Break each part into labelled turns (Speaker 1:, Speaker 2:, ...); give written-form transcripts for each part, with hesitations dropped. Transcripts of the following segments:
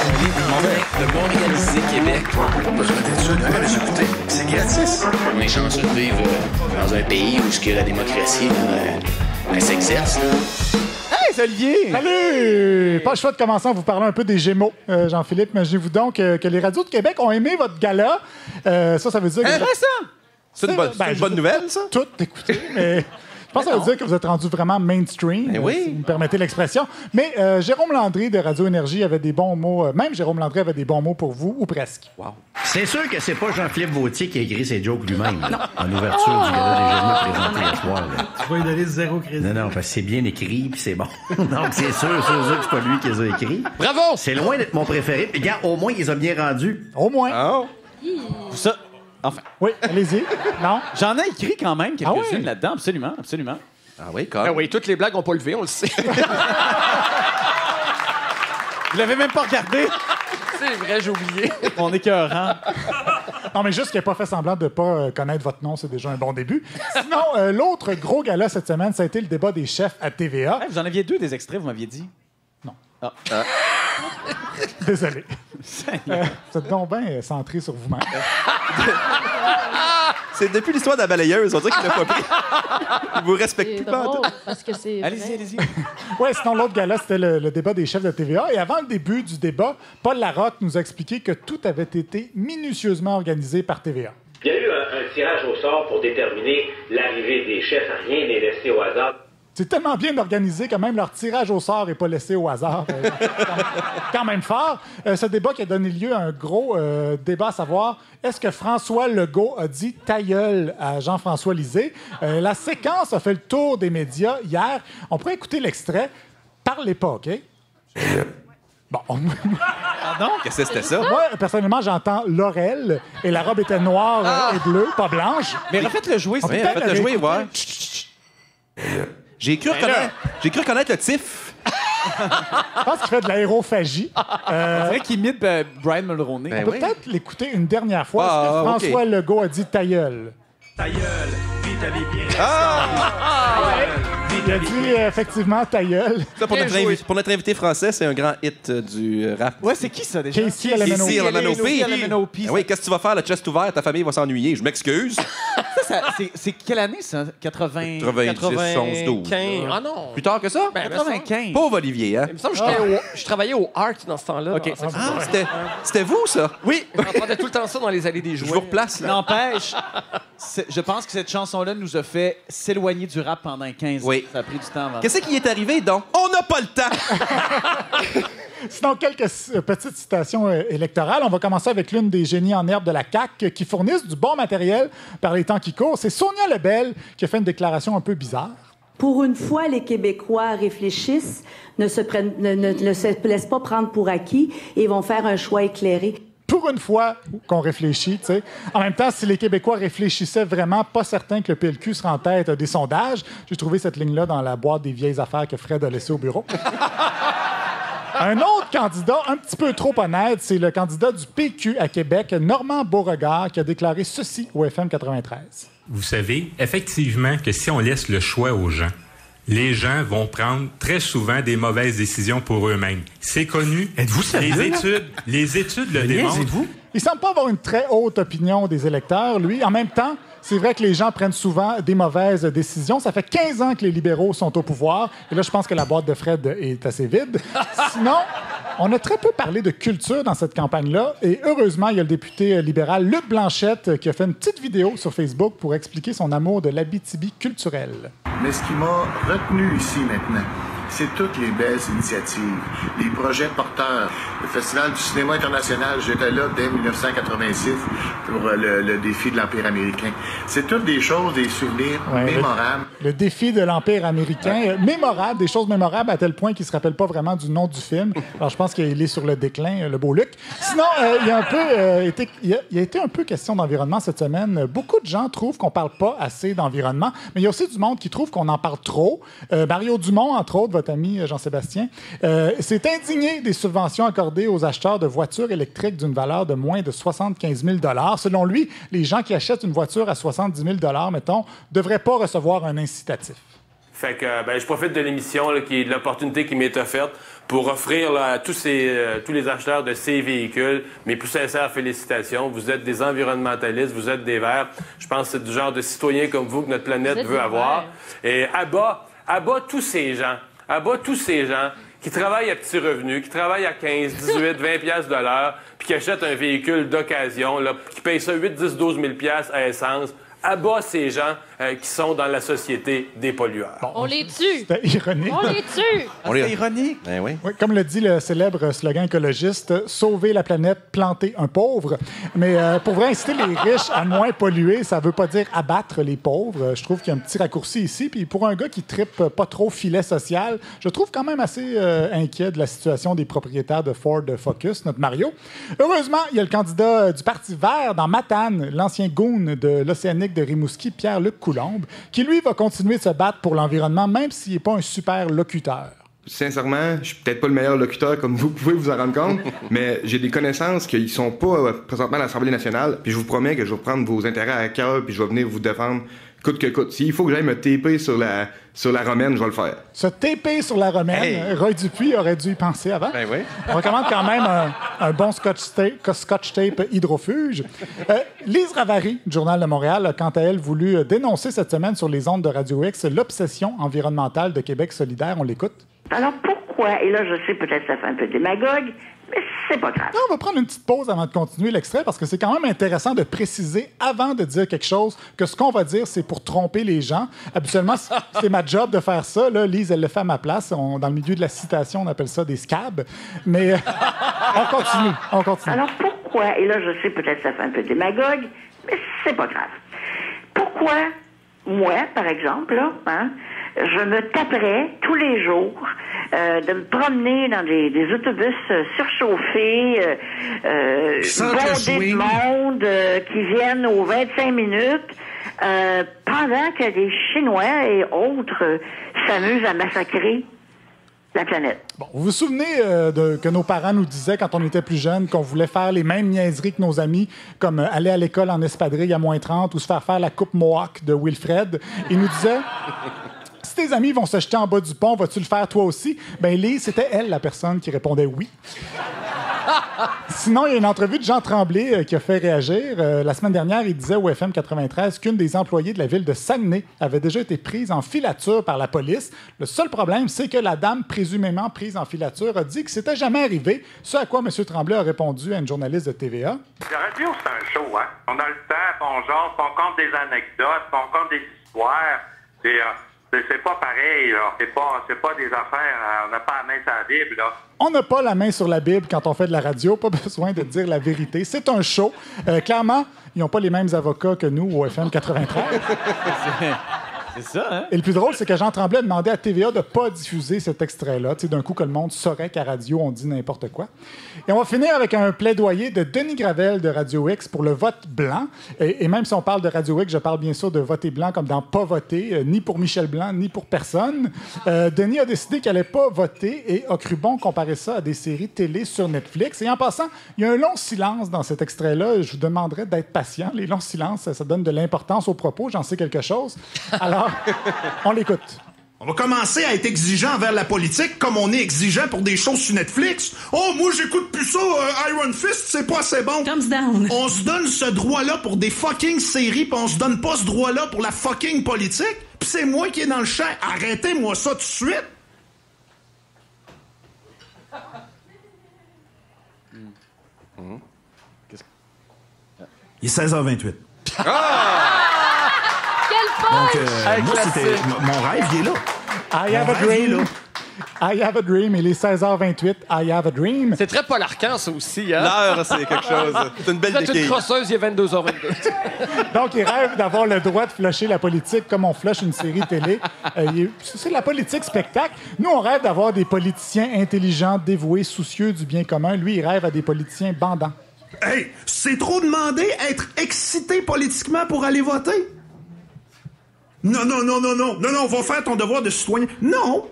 Speaker 1: De Montréaliser Québec.
Speaker 2: Pas besoin d'être sûr de rien les écouter. C'est gratis.
Speaker 1: On est chanceux de vivre dans un pays où la démocratie s'exerce.
Speaker 3: Hey, c'est Olivier!
Speaker 4: Salut! Pas le choix de commencer en vous parlant un peu des Gémeaux, Jean-Philippe. Imaginez-vous donc que les radios de Québec ont aimé votre gala. Ça veut dire que...
Speaker 3: C'est une bonne nouvelle, ça?
Speaker 4: Tout écouté, mais... Je pense que ça veut dire que vous êtes rendu vraiment mainstream,
Speaker 3: oui.
Speaker 4: si vous me permettez l'expression. Mais Jérôme Landry de Radio Énergie avait des bons mots. Même Jérôme Landry avait des bons mots pour vous, ou presque.
Speaker 3: Wow.
Speaker 5: C'est sûr que c'est pas Jean-Philippe Vautier qui a écrit ses jokes lui-même, là, en ouverture du gala des Gémeaux présenté hier soir. Là.
Speaker 6: Tu vas lui donner 0 crédit.
Speaker 5: Non, parce que c'est bien écrit puis c'est bon. Donc, c'est sûr que c'est pas lui qui les a écrits.
Speaker 3: Bravo!
Speaker 5: C'est loin d'être mon préféré. Puis, regarde, au moins, il les a bien rendus.
Speaker 4: Au moins.
Speaker 3: Oh. Ça, enfin,
Speaker 4: Oui, allez-y. Non?
Speaker 3: j'en ai écrit quand même quelques-unes
Speaker 4: Ah ouais?
Speaker 3: là-dedans, absolument, absolument.
Speaker 5: Ah oui, quand
Speaker 7: Ah oui, toutes les blagues n'ont pas levé, on le sait.
Speaker 3: Vous l'avez même pas regardé?
Speaker 7: C'est vrai, j'ai oublié.
Speaker 3: On est cœurant.
Speaker 4: Non, mais juste qu'il n'ait pas fait semblant de ne pas connaître votre nom, c'est déjà un bon début. Sinon, l'autre gros gala cette semaine, ça a été le débat des chefs à TVA.
Speaker 3: Hey, vous en aviez 2 des extraits, vous m'aviez dit.
Speaker 4: Non.
Speaker 3: Ah.
Speaker 4: Désolé. Vous êtes donc bien centré sur vous-même.
Speaker 3: C'est depuis l'histoire de la balayeuse, on dirait qu'il l'a pas pris. Il vous respecte
Speaker 8: C'est
Speaker 3: plus pas.
Speaker 8: drôle, parce que c'est
Speaker 3: Allez-y,
Speaker 8: vrai.
Speaker 3: allez-y.
Speaker 4: Ouais, sinon, l'autre gala, c'était le débat des chefs de TVA. Et avant le début du débat, Paul Larocque nous a expliqué que tout avait été minutieusement organisé par TVA.
Speaker 9: Il y a eu un tirage au sort pour déterminer l'arrivée des chefs. Rien n'est laissé au hasard.
Speaker 4: C'est tellement bien organisé que même leur tirage au sort n'est pas laissé au hasard. Quand même fort. Ce débat qui a donné lieu à un gros débat à savoir, est-ce que François Legault a dit « ta gueule » à Jean-François Lisée? La séquence a fait le tour des médias hier. On pourrait écouter l'extrait. Parlez pas, OK? Bon.
Speaker 3: Pardon? Qu'est-ce que c'était ça?
Speaker 4: Moi, personnellement, j'entends Laurel et la robe était noire et bleue, pas blanche.
Speaker 3: Mais refaites-le jouer,
Speaker 4: On
Speaker 3: c'est
Speaker 4: peut
Speaker 3: bien.
Speaker 4: peut-être
Speaker 3: Faites-le jouer,
Speaker 4: réécouter.
Speaker 3: ouais. J'ai cru reconnaître le tif.
Speaker 4: Je pense qu'il fait de l'aérophagie.
Speaker 3: C'est vrai qu'il imite Brian Mulroney.
Speaker 4: On peut peut-être l'écouter une dernière fois.
Speaker 3: Ah,
Speaker 4: Est-ce que
Speaker 3: OK.
Speaker 4: François Legault a dit « ta gueule ».
Speaker 9: Ta gueule, vis ta vie bien.
Speaker 4: Il a dit effectivement ta gueule.
Speaker 3: Ça, pour notre invité français, c'est un grand hit du rap. Ouais, c'est qui ça déjà?
Speaker 4: Casey Alemano.
Speaker 3: Casey Alemano.
Speaker 4: Casey
Speaker 3: Ben oui, qu'est-ce que tu vas faire, le chest ouvert, ta famille va s'ennuyer. Je m'excuse. C'est quelle année, ça? 90, 11, 12.
Speaker 7: 15. Ah non.
Speaker 3: Plus tard que ça?
Speaker 7: Ben,
Speaker 3: 95. Pauvre Olivier, hein?
Speaker 7: Il me semble que je travaillais au Art dans ce temps-là.
Speaker 3: OK.
Speaker 7: dans
Speaker 3: Ah, c'était vous, ça?
Speaker 7: Oui, j'entendais tout le temps ça dans les allées des jouets.
Speaker 3: Je vous replace, là. N'empêche, je pense que cette chanson-là nous a fait s'éloigner du rap pendant 15 ans. Oui. Ça a pris du temps avant. Qu'est-ce qui est arrivé, donc? On n'a pas le temps!
Speaker 4: Sinon, quelques petites citations électorales. On va commencer avec l'une des génies en herbe de la CAQ qui fournissent du bon matériel par les temps qui courent. C'est Sonia Lebel qui a fait une déclaration un peu bizarre.
Speaker 10: Pour une fois, les Québécois réfléchissent, ne se laissent pas prendre pour acquis et vont faire un choix éclairé.
Speaker 4: Pour une fois qu'on réfléchit, tu sais. En même temps, si les Québécois réfléchissaient vraiment, pas certain que le PLQ sera en tête des sondages. J'ai trouvé cette ligne-là dans la boîte des vieilles affaires que Fred a laissée au bureau. Un autre candidat un petit peu trop honnête, c'est le candidat du PQ à Québec, Normand Beauregard, qui a déclaré ceci au FM 93.
Speaker 11: Vous savez, effectivement, que si on laisse le choix aux gens, les gens vont prendre très souvent des mauvaises décisions pour eux-mêmes. C'est connu.
Speaker 6: Êtes-vous sérieux?
Speaker 11: Les études le démontrent.
Speaker 4: Il semble pas avoir une très haute opinion des électeurs, lui. En même temps, c'est vrai que les gens prennent souvent des mauvaises décisions. Ça fait 15 ans que les libéraux sont au pouvoir. Et là, je pense que la boîte de Fred est assez vide. Sinon, on a très peu parlé de culture dans cette campagne-là. Et heureusement, il y a le député libéral Luc Blanchette qui a fait une petite vidéo sur Facebook pour expliquer son amour de l'Abitibi culturelle.
Speaker 2: Mais ce qui m'a retenu ici maintenant, c'est toutes les belles initiatives, les projets porteurs. Le Festival du cinéma international, j'étais là dès 1986 pour le défi de l'Empire américain. C'est toutes des choses, des souvenirs mémorables.
Speaker 4: Le défi de l'Empire américain, mémorable, des choses mémorables à tel point qu'il ne se rappelle pas vraiment du nom du film. Alors, je pense qu'il est sur le déclin, le beau Luc. Sinon, il a été un peu question d'environnement cette semaine. Beaucoup de gens trouvent qu'on ne parle pas assez d'environnement, mais il y a aussi du monde qui trouve qu'on en parle trop. Mario Dumont, entre autres, votre ami Jean-Sébastien, s'est indigné des subventions accordées aux acheteurs de voitures électriques d'une valeur de moins de 75 000 $. Selon lui, les gens qui achètent une voiture à 70 000 $, mettons, ne devraient pas recevoir un incitatif.
Speaker 8: Fait que je profite de l'émission, là, qui est de l'opportunité qui m'est offerte pour offrir là, à tous les acheteurs de ces véhicules mes plus sincères félicitations. Vous êtes des environnementalistes, vous êtes des verts. Je pense que c'est du genre de citoyens comme vous que notre planète veut avoir. Et abat tous ces gens qui travaillent à petits revenus, qui travaillent à 15, 18, 20 piastres de l'heure, puis qui achètent un véhicule d'occasion, là, qui payent ça 8, 10, 12 000 piastres à essence. Abat ces gens qui sont dans la société des pollueurs.
Speaker 12: Bon, on les tue.
Speaker 4: C'était ironique.
Speaker 12: On les tue.
Speaker 3: C'est ironique.
Speaker 5: Ben oui.
Speaker 4: Oui, comme le dit le célèbre slogan écologiste, sauver la planète, planter un pauvre. Mais pour vrai, inciter les riches à moins polluer, ça veut pas dire abattre les pauvres. Je trouve qu'il y a un petit raccourci ici. Puis pour un gars qui trippe pas trop filet social, je trouve quand même assez inquiet de la situation des propriétaires de Ford Focus, notre Mario. Heureusement, il y a le candidat du Parti vert dans Matane, l'ancien goon de l'Océanique de Rimouski, Pierre-Luc Coulombe, qui, lui, va continuer de se battre pour l'environnement, même s'il n'est pas un super locuteur.
Speaker 13: Sincèrement, je suis peut-être pas le meilleur locuteur, comme vous pouvez vous en rendre compte, mais j'ai des connaissances qui sont pas présentement à l'Assemblée nationale, puis je vous promets que je vais prendre vos intérêts à cœur, puis je vais venir vous défendre coûte que coûte. S'il faut que j'aille me taper sur la romaine, je vais le faire.
Speaker 4: Se taper sur la romaine, hey. Roy Dupuis aurait dû y penser avant.
Speaker 13: Ben oui.
Speaker 4: On recommande quand même un bon scotch tape hydrofuge. Lise Ravary, du Journal de Montréal, a quant à elle voulu dénoncer cette semaine sur les ondes de Radio X l'obsession environnementale de Québec solidaire. On l'écoute.
Speaker 14: Alors pourquoi, et là je sais peut-être ça fait un peu démagogue, mais c'est pas grave.
Speaker 4: Non, on va prendre une petite pause avant de continuer l'extrait parce que c'est quand même intéressant de préciser avant de dire quelque chose que ce qu'on va dire, c'est pour tromper les gens. Habituellement, c'est ma job de faire ça. Là, Lise, elle le fait à ma place. Dans le milieu de la citation, on appelle ça des scabs. Mais on continue.
Speaker 14: Alors pourquoi, et là je sais peut-être ça fait un peu démagogue, mais c'est pas grave. Pourquoi, moi, par exemple, là, je me taperais tous les jours de me promener dans des autobus surchauffés, bondés de monde, qui viennent aux 25 minutes, pendant que des Chinois et autres s'amusent à massacrer la planète.
Speaker 4: Bon, vous vous souvenez que nos parents nous disaient quand on était plus jeunes qu'on voulait faire les mêmes niaiseries que nos amis, comme aller à l'école en espadrille à -30 ou se faire la coupe Mohawk de Wilfred. Ils nous disaient... Si tes amis vont se jeter en bas du pont, vas-tu le faire toi aussi? Ben Lise, c'était elle la personne qui répondait oui. Sinon, il y a une entrevue de Jean Tremblay qui a fait réagir. La semaine dernière, il disait au FM 93 qu'une des employées de la ville de Saguenay avait déjà été prise en filature par la police. Le seul problème, c'est que la dame présumément prise en filature a dit que c'était jamais arrivé, ce à quoi M. Tremblay a répondu à une journaliste de TVA.
Speaker 15: La radio, c'est un show, hein? On a le temps, on jase, on compte des anecdotes, on compte des histoires. C'est pas pareil, là. C'est pas des affaires. On n'a pas la main sur la Bible, là.
Speaker 4: On n'a pas la main sur la Bible quand on fait de la radio. Pas besoin de dire la vérité. C'est un show. Clairement, ils n'ont pas les mêmes avocats que nous au FM 93.
Speaker 3: C'est ça, hein?
Speaker 4: Et le plus drôle, c'est que Jean Tremblay a demandé à TVA de ne pas diffuser cet extrait-là. Tu sais, d'un coup, que le monde saurait qu'à radio, on dit n'importe quoi. Et on va finir avec un plaidoyer de Denis Gravel de Radio X pour le vote blanc. Et même si on parle de Radio X, je parle bien sûr de voter blanc comme dans pas voter, ni pour Michel Blanc, ni pour personne. Denis a décidé qu'elle n'allait pas voter et a cru bon comparer ça à des séries télé sur Netflix. Et en passant, il y a un long silence dans cet extrait-là. Je vous demanderais d'être patient. Les longs silences, ça donne de l'importance aux propos. J'en sais quelque chose. Alors, on l'écoute.
Speaker 16: On va commencer à être exigeant envers la politique comme on est exigeant pour des choses sur Netflix. Oh, moi, j'écoute plus ça. Iron Fist, c'est pas assez bon.
Speaker 17: Thumbs down.
Speaker 16: On se donne ce droit-là pour des fucking séries, pis on se donne pas ce droit-là pour la fucking politique. Pis c'est moi qui est dans le champ. Arrêtez-moi ça tout de suite. Il est 16h28. Donc, moi, c'était mon rêve, il est là.
Speaker 4: I have a dream. I have a dream. Il est 16h28. I have a dream.
Speaker 7: C'est très Paul Arcand, ça aussi. Hein?
Speaker 3: L'heure, c'est quelque chose. C'est une belle déquille.
Speaker 7: C'est une crosseuse, il est 22h22.
Speaker 4: Donc, il rêve d'avoir le droit de flusher la politique comme on flush une série télé. C'est la politique spectacle. Nous, on rêve d'avoir des politiciens intelligents, dévoués, soucieux du bien commun. Lui, il rêve à des politiciens bandants.
Speaker 16: Hey, c'est trop demandé être excité politiquement pour aller voter? Non, on va faire ton devoir de citoyen. Non!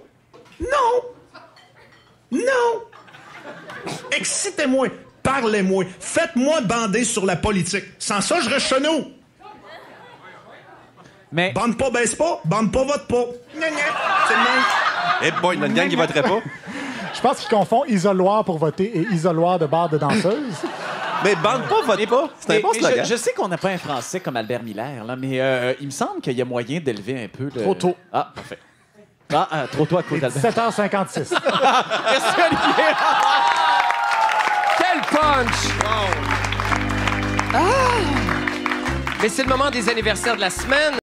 Speaker 16: Excitez-moi, parlez-moi, faites-moi bander sur la politique. Sans ça, je reste chez nous.
Speaker 3: Mais...
Speaker 16: Bande pas, baisse pas. Bande pas, vote pas. C'est le même.
Speaker 12: Eh boy, notre gang qui voterait pas.
Speaker 4: Je pense qu'ils confondent isoloir pour voter et isoloir de bar de danseuse.
Speaker 12: Mais bande pas, vote pas. C'est un bon slogan.
Speaker 3: Je sais qu'on n'a pas un Français comme Albert Miller, là, mais il me semble qu'il y a moyen d'élever un peu le...
Speaker 4: Trop tôt.
Speaker 3: Ah, parfait. Trop tôt à cause d'Albert.
Speaker 4: 7h56.
Speaker 3: Merci, Olivier.
Speaker 7: Quel punch! Mais c'est le moment des anniversaires de la semaine.